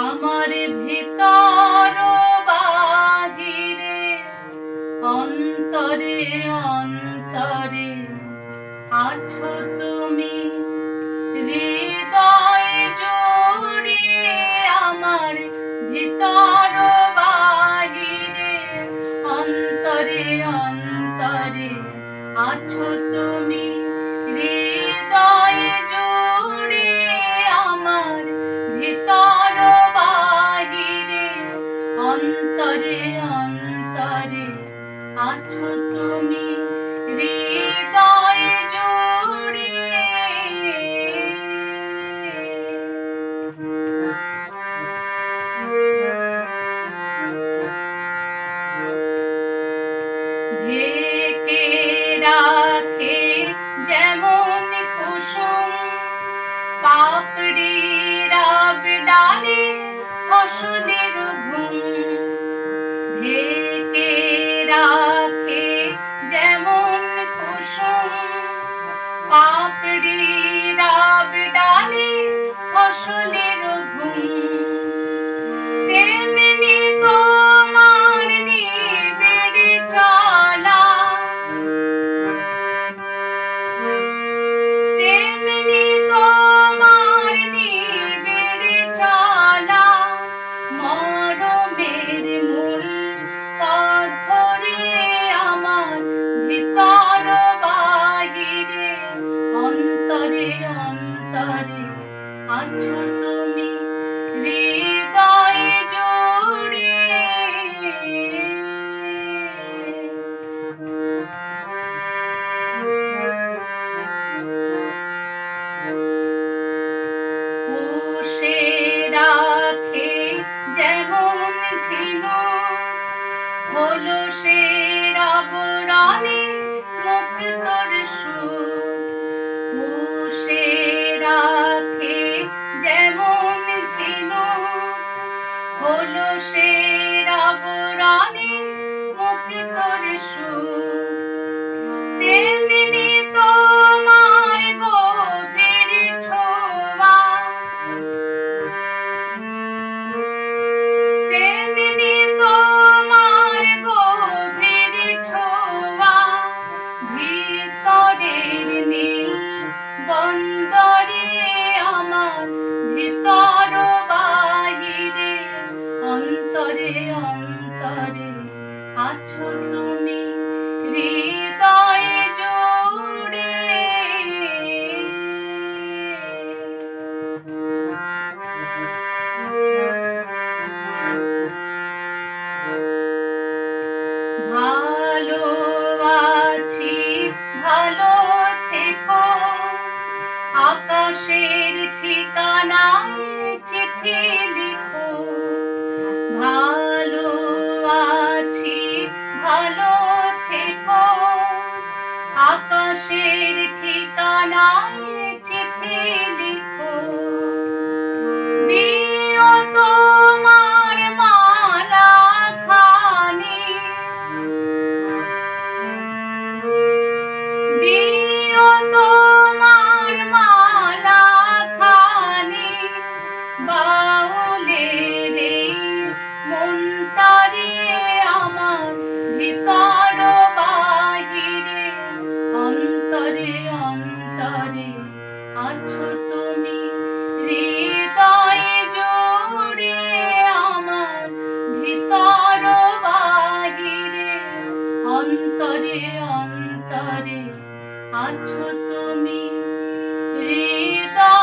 আমার ভিতর বাহিরে অন্তরে অন্তরে আছো তুমি, হৃদয় জুড়িয়ে আমার ভিতর বাহিরে অন্তরে অন্তরে আছো তুমি, হৃদয় জুড়িয়ে আমার ভিতর বাহিরে অন্তরে অন্তরে আছো তুমি, হৃদয় জুড়িয়ে। ঢেকে রাখে যেমন কুসুম পাপড়ি রাব ডালে ফসলের ঘুম, ঢেকে রাখে যেমন কুসুম পাপড়ি রাব ডালে ফসলের ঘুম, তেমনি তোমার নিবিড় চলা, তেমনি তোমার নিবিড় চলা মরমের মূল পথ ধরে আমার ভিতর বাহিরে অন্তরে অন্তরে আছো তুমি, হৃদয় জুড়িয়ে। পুষে রাখে যেমন ঝিনুক খোলসের আবরণে মুক্তোর সুর, পুষে রাখে যেমন ঝিনুক খোলসের আবরণে মুক্তোর সুর, তেমনি তোমার গভীর ছোঁয়া, তেমনি তোমার গভীর ছোঁয়া ভিতরের নীল বন্দরে আমার ভিতর বাহিরে অন্তরে অন্তরে আছো তুমি, হৃদয় জুড়ে। ভালো আছি ভালো থেকো আকাশের ঠিকানায় চিঠি লিখো, ভালো আছি ভালো থেকো আকাশের ঠিকানায় চিঠি লিখো, দিও তোমার মালা খানি, দিও তোমার মালা খানি বাউলের এই মনটারে আমার ভিতর বাহিরে অন্তরে অন্তরে আছো তুমি, হৃদয় জুড়ে আমার ভিতর বাহিরে অন্তরে অন্তরে আছো তুমি, হৃদয়।